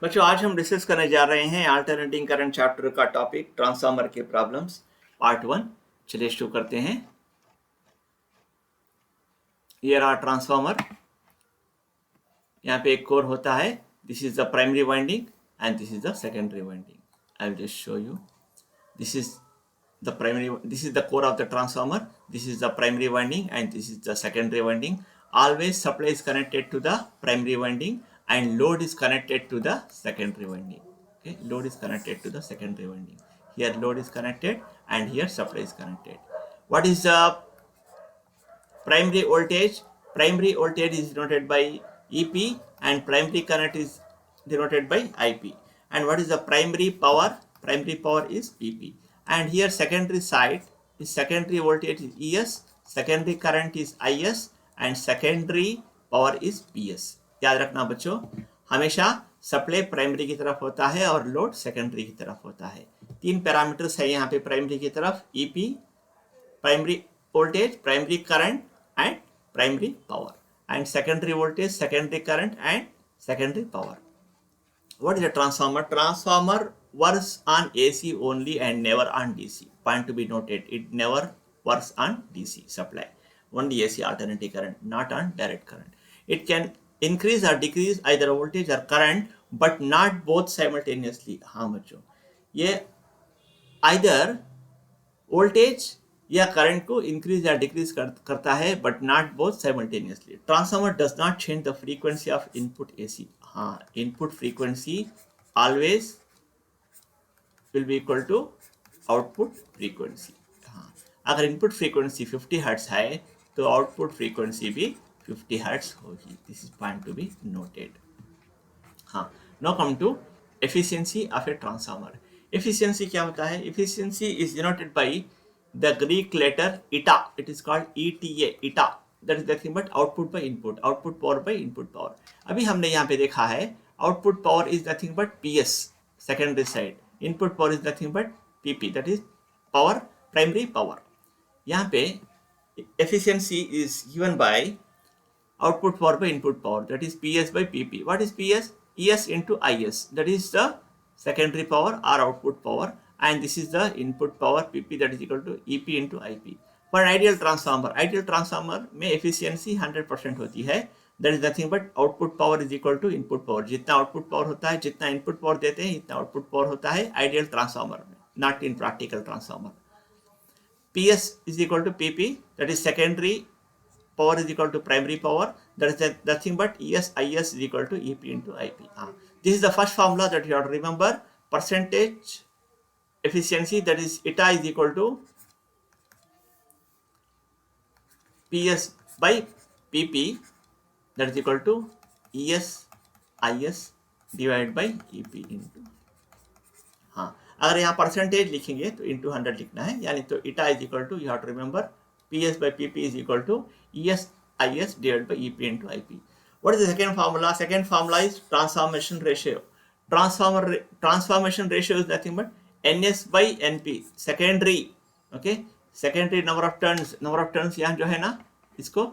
बच्चों आज हम डिस्कस करने जा रहे हैं अल्टरनेटिंग करंट चैप्टर का टॉपिक ट्रांसफार्मर के प्रॉब्लम्स पार्ट 1। चलिए शुरू करते हैं। Here are transformer. यहाँ पे एक कोर होता है। This is the primary winding and this is the secondary winding. I will just show you. This is the core of the transformer. This is the primary winding and this is the secondary winding. Always supply is connected to the primary winding and load is connected to the secondary winding. Okay, load is connected to the secondary winding. Here load is connected and here supply is connected. What is the primary voltage? Primary voltage is denoted by EP and primary current is denoted by IP. And what is the primary power? Primary power is PP. And here secondary side is secondary voltage is ES, secondary current is IS and secondary power is PS. याद रखना बच्चों, हमेशा supply primary की तरफ होता है और load secondary की तरफ होता है। तीन पैरामीटर्स है यहाँ पे प्राइमरी की तरफ, EP, primary voltage, primary current and primary power, and secondary voltage, secondary current and secondary power. What is a transformer? Transformer works on AC only and never on DC. Point to be noted, it never works on DC supply, only AC alternating current, not on direct current. It can increase or decrease either voltage or current but not both simultaneously. हाँ बच्चों, ये either voltage या current को increase या decrease करता है but not both simultaneously. Transformer does not change the frequency of input AC. हाँ, input frequency always will be equal to output frequency. हाँ, अगर इनपुट फ्रीक्वेंसी 50 हर्ट्ज है तो आउटपुट फ्रीक्वेंसी भी 50 हर्ट्ज होगी। This is point to be noted. हाँ, now come to efficiency of a transformer. Efficiency क्या होता है? Efficiency is denoted by the Greek letter eta. It is called ETA, eta. That is nothing but output by input, output power by input power. अभी हमने यहाँ पे देखा है output power is nothing but PS, secondary side. Input power is nothing but PP, that is power, primary power. यहाँ पे efficiency is given by output power by input power, that is PS by PP. What is PS? ES into IS, that is the secondary power or output power, and this is the input power PP, that is equal to EP into IP. For ideal transformer में efficiency 100% होती है। That is nothing but output power is equal to input power. जितना output power होता है, जितना input power देते हैं, इतना output power होता है ideal transformer में, not in practical transformer. PS is equal to PP, that is secondary power is equal to primary power, that is nothing but ES IS is equal to EP into IP. This is the first formula that you have to remember. Percentage efficiency, that is eta is equal to PS by PP, that is equal to ES IS divided by EP into, हाँ, अगर यहाँ percentage लिखेंगे तो into 100 लिखना है, यानी तो eta is equal to, you have to remember, PS by PP is equal to ES IS divided by EP into IP. What is the second formula? Second formula is transformation ratio. Transformation ratio is nothing but NS by NP, secondary. Okay, secondary number of turns यहाँ जो है ना, इसको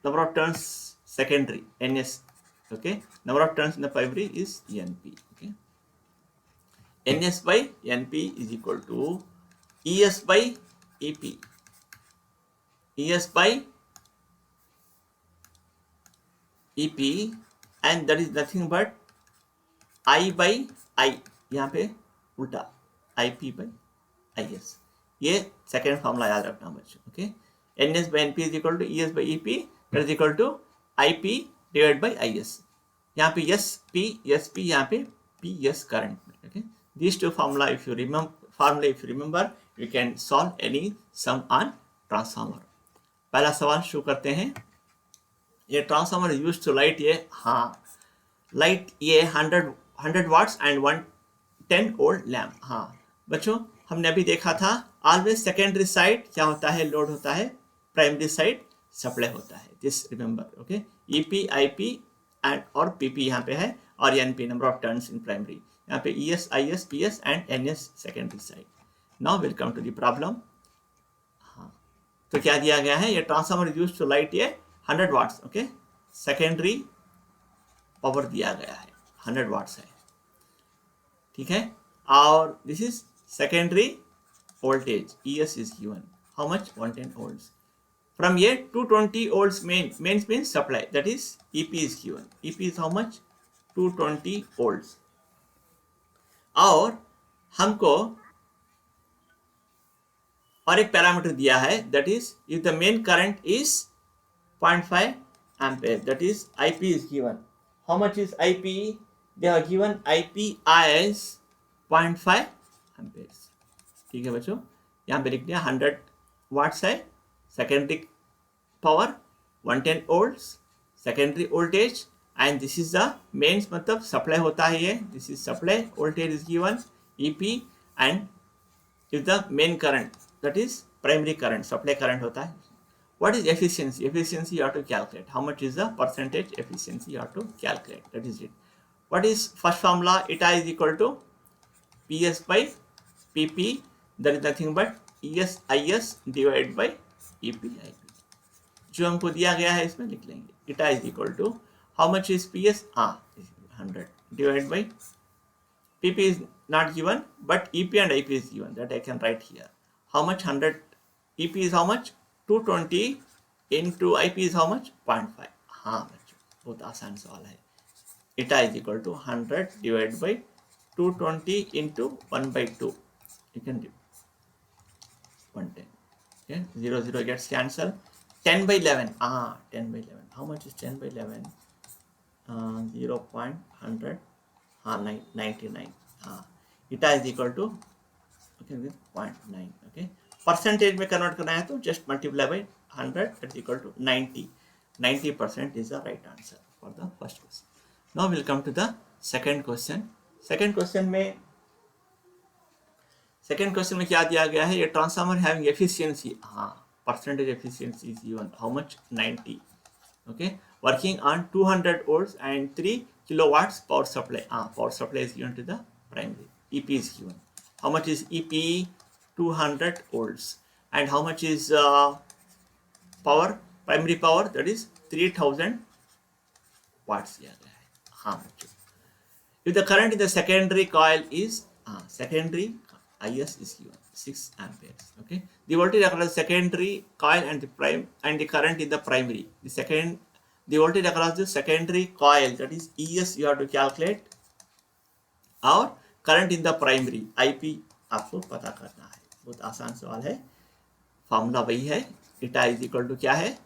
number of turns secondary NS. Okay, number of turns in the primary is NP. Okay, NS by NP is equal to ES by EP, ES by EP, and that is nothing but I by I, यहाँ पे उल्टा IP by IS. ये second formula याद रखना बच्चों। Okay, NS by NP is equal to ES by EP, that is equal to IP divided by IS. यहाँ पे SP, यहाँ पे PS करंट में। Okay, these two formula if you remember, you can solve any sum on transformer. पहला सवाल शुरू करते हैं। ये ट्रांसफार्मर यूज टू लाइट, ये हाँ लाइट, ये 100 वाट्स एंड 110 वोल्ट लैम्प। हाँ बच्चों, हमने अभी देखा था ऑलवेज सेकेंडरी साइड क्या होता है? लोड होता है, प्राइमरी साइड सप्लाई होता है। This remember. Okay, EP IP and और PP यहाँ पे है, और NP number of turns in primary, यहाँ पे ES IS PS and NS secondary side. Now we'll come to the problem. हाँ, तो क्या दिया गया है? ये ट्रांसफार्मर यूज टू लाइट, ये 100 वाट्स। ओके, सेकेंडरी पावर दिया गया है 100 वाट्स है। ठीक है, और this is secondary voltage, ES is given. How much? 110 volts. From here, 220 volts mains means supply, that is EP is given. EP is how much? 220 volts. और हमको और एक पैरामीटर दिया है, that is if the main current is 0.5 ampere, that is IP is given. How much is IP? They have given IP as 0.5 amperes. ठीक है बच्चों, यहाँ पे लिख दिया 100 वाट्स है, secondary power 110 volts, secondary voltage, and this is the mains, मतलब supply होता है ये, this is supply voltage is given EP, and if the main current that is primary current, supply current होता है. What is efficiency? Efficiency you have to calculate. How much is the percentage efficiency you have to calculate. That is it. What is first formula? Eta is equal to PS by PP. That is nothing but ES IS divided by EP IP. जो हमको दिया गया है इसमें लिख लेंगे. Eta is equal to how much is PS? 100 divided by PP is not given, but EP and IP is given. That I can write here. How much? 100. EP is how much? 220 into IP is how much? 0.5. हाँ बच्चों, बहुत आसान सवाल है. Eta is equal to 100 divided by 220 into 1 by 2. You can do 110. Okay, 0 0 gets cancelled. 10 by 11. 10 by 11. How much is 10 by 11? 0.100. 99. Eta is equal to, okay, with 0.9. Okay, percentage में convert करना है तो just multiply by 100, that is equal to 90. 90% is the right answer for the first question. Now will come to the second question. Second question में क्या दिया गया है? ये transformer having efficiency, percentage efficiency is given. How much? 90. Okay, working on 200 volts and 3 kilowatts power supply. Power supply is given to the primary. EP is given. How much is EP? 200 volts. And how much is power, primary power? That is 3000 watts दिया गया है. हाँ बच्चों. If the current in the secondary coil is secondary IS is given 6 amperes. Okay. The voltage across the secondary coil and the current in the primary. The voltage across the secondary coil, that is ES, you have to calculate, और current in the primary IP आपको पता करना है. बहुत आसान सवाल है. Formula वही है. इटा इज इक्वल टू क्या है?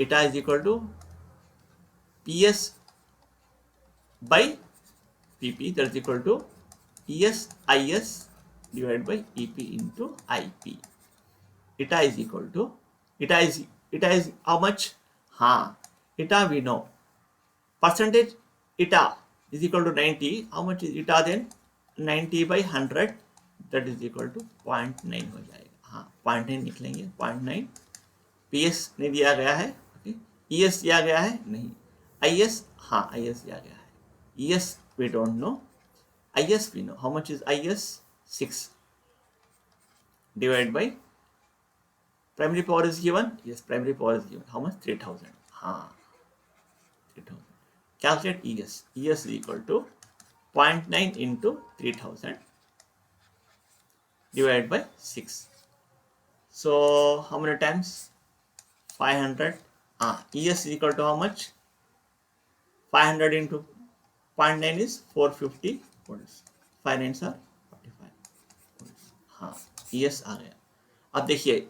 Eta is equal to PS by PP, that is equal to ES IS divide by EP into IP. Eta is equal to, eta is how much? Eta we know. Percentage eta is equal to 90. How much is eta then? 90 by 100, that is equal to 0.9 हो जाएगा. 0.9 निकलेंगे. 0.9. PS नहीं दिया गया है. Okay, ES दिया गया है नहीं. IS, IS दिया गया है. ES we don't know. IS we know. How much is IS? 6 divided by primary power is given. Yes, primary power is given. How much? 3000. 3000. Calculate ES. ES is equal to 0.9 into 3000 divided by 6. So how many times? 500. ES is equal to how much? 500 into 0.9 is 450 volts. 5 9s are 45 volts. ES आ गया. अब देखिए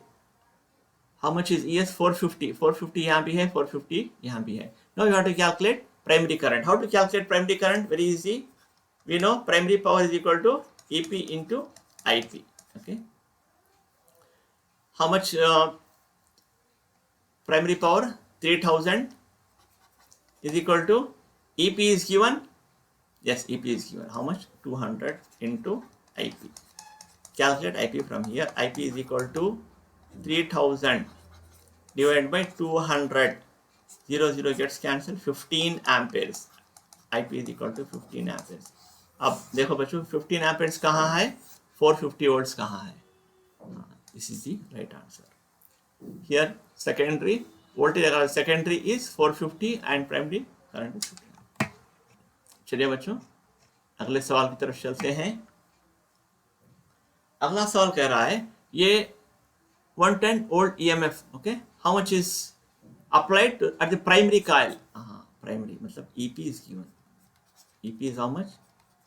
how much is ES? 450. 450 यहाँ भी है, 450 यहाँ भी है. Now you have to calculate primary current. How to calculate primary current? Very easy. We know primary power is equal to EP into IP. Okay. How much primary power? 3000 is equal to EP is given. Yes, EP is given. How much? 200 into IP. Calculate IP from here. IP is equal to 3000 divided by 200. 0 0 gets cancelled. 15 amperes. IP is equal to 15 amperes. अब देखो बच्चों 15 amperes कहाँ है? 450 volts कहाँ है? This is the right answer. Here secondary voltage secondary is 450 and primary current is 15. चलिए बच्चों अगले सवाल की तरफ चलते हैं। अगला सवाल कह रहा है ये 110 volt EMF, okay, how much is applied at the primary coil? Primary मतलब EP is given. EP is how much?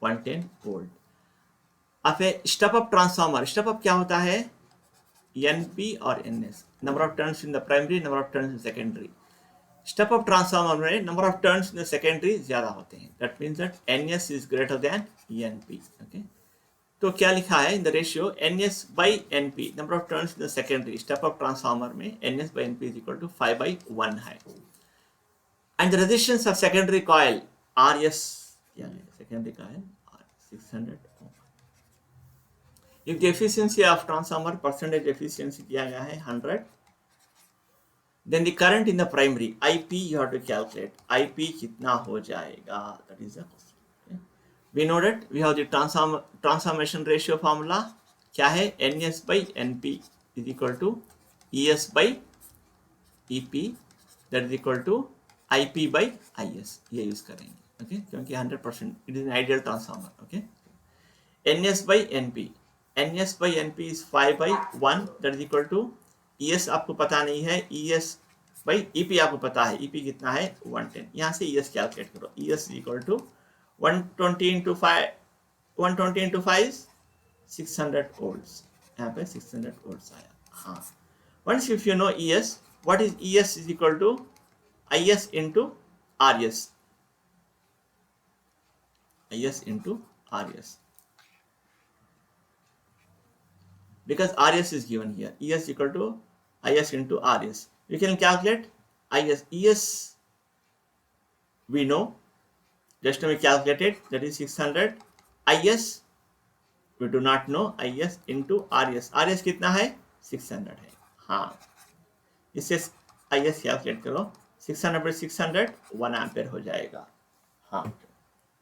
110 volt. अब है step up transformer. Step up क्या होता है? NP और NS, number of turns in the primary, number of turns in secondary. Step up transformer में number of turns in the secondary ज्यादा होते हैं। That means that NS is greater than NP। Okay, तो क्या लिखा है in the ratio NS by NP, number of turns in the secondary step up transformer में NS by NP is equal to 5/1 है। And the resistance of secondary coil RS, secondary coil 600 ohm। if the efficiency of transformer percentage efficiency दिया गया है 100, then the current in the primary IP you have to calculate। IP कितना हो जाएगा, that is the question। okay? We know that we have the transformation ratio formula क्या है? NS by NP is equal to ES by EP, that is equal to IP by IS। ये use करेंगे, okay? क्योंकि 100% it is an ideal transformer। okay? NS by NP, NS by NP is 5/1, that is equal to ES आपको पता नहीं है, ES by EP आपको पता है, EP कितना है 110। यहाँ से ES कैलकुलेट करो। ES is equal to 120 into 5, 120 into 5 600 volts। यहाँ पे 600 volts आया। हाँ, once if you know ES, what is ES is equal to IS into RS, IS into RS, because RS is given here, ES equal to IS into RS। We can calculate IS, ES we know, just we calculated, that is 600। IS we do not know, IS into RS, RS कितना है 600 है। हाँ, इससे IS calculate करो, 600 by 600 1 ampere हो जाएगा। हाँ,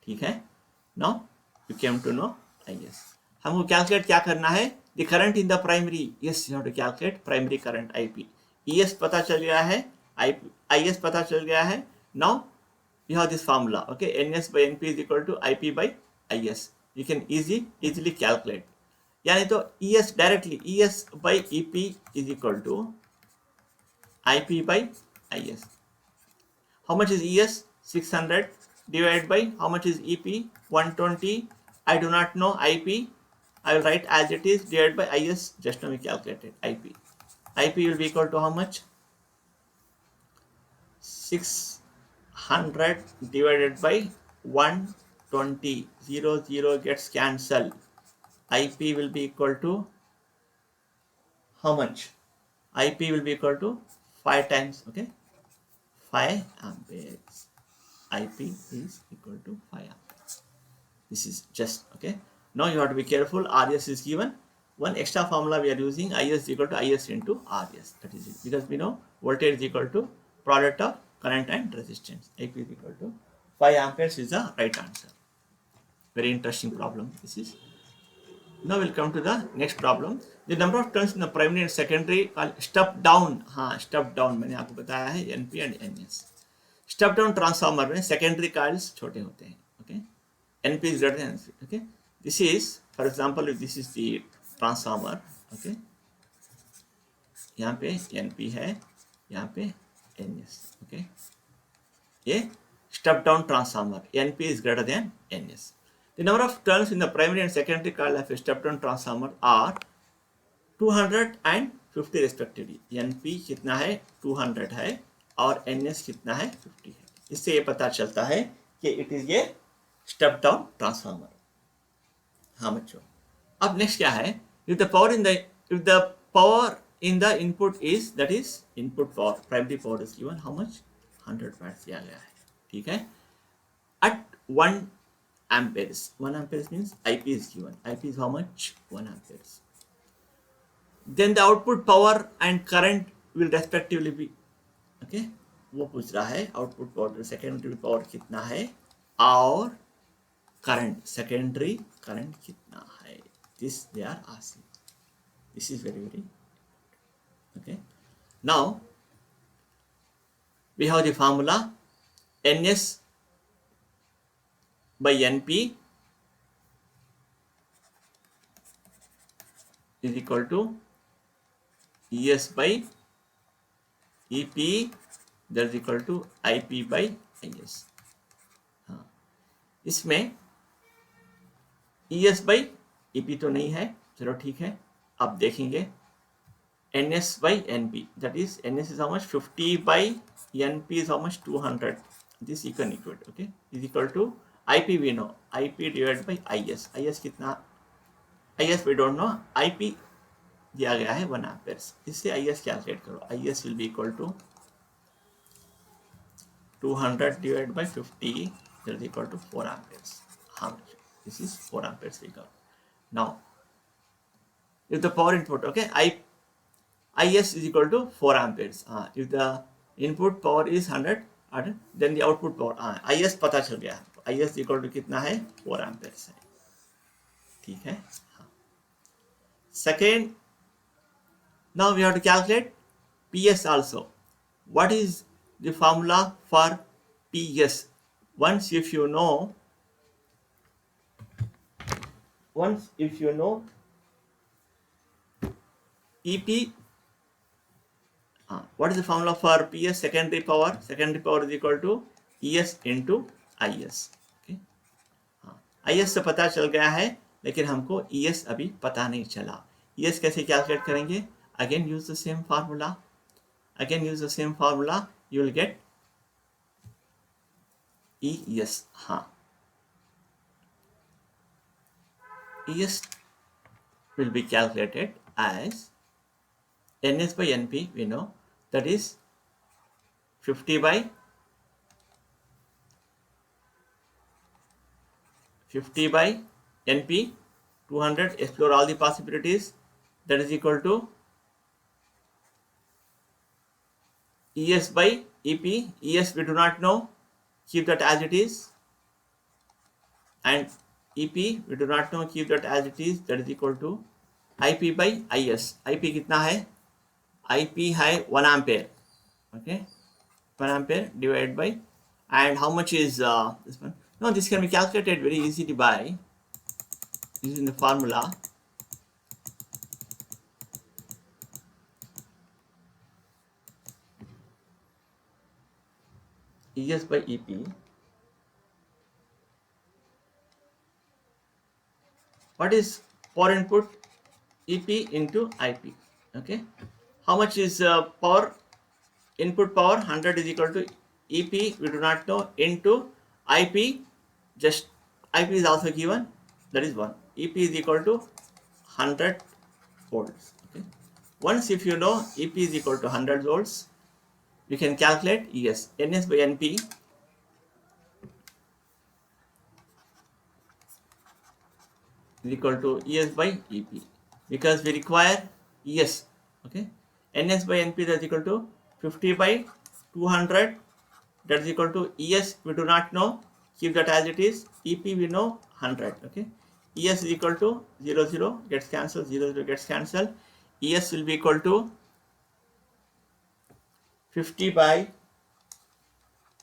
ठीक है। Now you came to know IS। हमको कैलकुलेट क्या करना है? The current in the primary, yes you have to calculate primary current IP। ES पता चल गया है, IS पता चल गया है। Now you have this formula, okay? NS by NP is equal to IP by IS। you can easily calculate। यानी तो ES directly, ES by EP is equal to IP by IS। how much is ES? 600 divided by how much is EP? 120। I do not know IP, I will write as it is, divided by IS, just now we calculated IP। IP will be equal to how much? 600 divided by 120, 0 gets cancelled, IP will be equal to how much? IP will be equal to 5 times, okay, 5 amperes। IP is equal to 5 amperes। this is just okay। now you have to be careful, RS is given, one extra formula we are using, IS is equal to IS into RS, that is it, because we know voltage is equal to product of current and resistance। IP is equal to 5 amperes is the right answer। very interesting problem this is। now we'll come to the next problem। the number of turns in the primary and secondary are step down। हाँ, step down मैंने आपको बताया है NP and NS। step down transformer में secondary coils छोटे होते हैं, okay? NP is greater than NP, okay? this is, for example, if this is the transformer, okay? यहाँ पे NP है, यहाँ पे NS, okay? ये step down transformer, NP is greater than NS। the number of turns in the primary and secondary coil of a step down transformer are 200 and 50 respectively। NP कितना है 200 है और NS कितना है 50 है। इससे ये पता चलता है कि इट इज ये स्टेप डाउन ट्रांसफार्मर। हाँ बच्चों, अब नेक्स्ट क्या है? if the power in the input is, that is input power, primary power is given, how much? 100 watts दिया गया है, ठीक है, at 1 amperes। 1 amperes means IP is given, IP is how much? 1 amperes। then the output power and current will respectively be, okay? वो पूछ रहा है output power, secondary power कितना है और करंट, सेकेंडरी करंट कितना है, this they are asking। this is very okay। now we have the formula NS by NP is equal to ES by EP that is equal to IP by IS। हाँ, इसमें ES by EP तो नहीं है, चलो ठीक है। अब देखेंगे NS by NP, that is NS is how much 50 by NP is how much 200. This you can equate, okay, is equal to IP we know, IP divided by IS। IS कितना, IS we don't know, IP दिया गया है 1 amperes, इससे IS calculate करो। IS will be equal to 200 divided by 50 that is equal to 4 amperes। How much? This is 4 amperes we got। Now if the power input, okay, IS is equal to 4 amperes। if the input power is 100, then the output power, IS पता चल गया, IS equal to कितना है 4 amperes है, ठीक है। Second, now we have to calculate PS also। What is the formula for PS? Once if you know EP, what is the formula for PS secondary power? Secondary power is equal to ES into IS। okay? IS से पता चल गया है, लेकिन हमको ES अभी पता नहीं चला। ES कैसे कैलकुलेट करेंगे? Again use the same formula। You will get ES। हाँ, ES will be calculated as NS by NP, we know, that is 50 by NP, 200, explore all the possibilities, that is equal to ES by EP। ES we do not know, keep that as it is, and EP we do not know, keep that as it is, that is equal to IP by IS। IP कितना है? IP है 1 ampere, okay, 1 ampere divided by, and how much is this one? No, this can be calculated very easily by using the formula ES by EP what is power input? EP into IP, okay. How much is power, input power? 100 is equal to EP we do not know into IP, just IP is also given, that is 1, EP is equal to 100 volts, okay. Once if you know EP is equal to 100 volts, you can calculate ES, NS by NP is equal to ES by EP, because we require ES, okay. NS by NP that is equal to 50 by 200, that is equal to ES we do not know, keep that as it is, EP we know 100, okay. ES is equal to 0 0 gets cancelled, 0 0 gets cancelled, ES will be equal to 50 by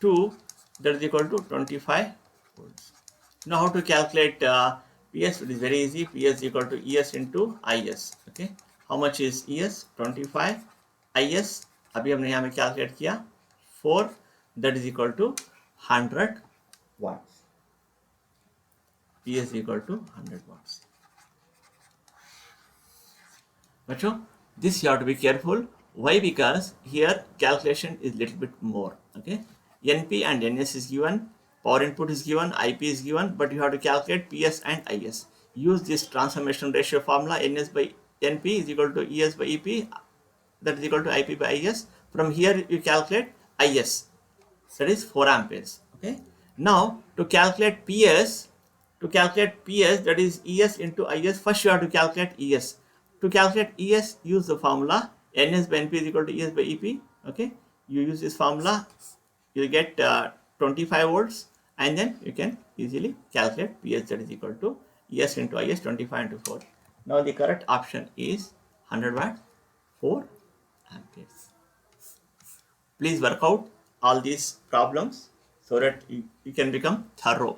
2, that is equal to 25 volts. Now how to calculate PS? It is very easy. PS is equal to ES into IS, okay. How much is ES? 25, IS अभी हमने यहाँ में calculate किया 4, that is equal to 100 watts। PS is equal to 100 watts। बच्चों, this you have to be careful. Why? Because here calculation is little bit more, okay. NP and NS is given, power input is given, IP is given, but you have to calculate PS and IS. Use this transformation ratio formula, NS by NP is equal to ES by EP, that is equal to IP by IS. From here you calculate IS, that is 4 amperes, okay. Now to calculate PS, that is ES into IS, first you have to calculate ES. To calculate ES, use the formula NS by NP is equal to ES by EP, okay. You use this formula, you get 25 volts, and then you can easily calculate PS, that is equal to ES into IS, 25 into 4. Now the correct option is 100 watt, 4 amperes। Please work out all these problems so that you can become thorough।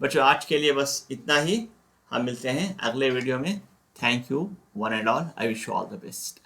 बच्चों, आज के लिए बस इतना ही, हम मिलते हैं अगले वीडियो में। Thank you, one and all. I wish you all the best.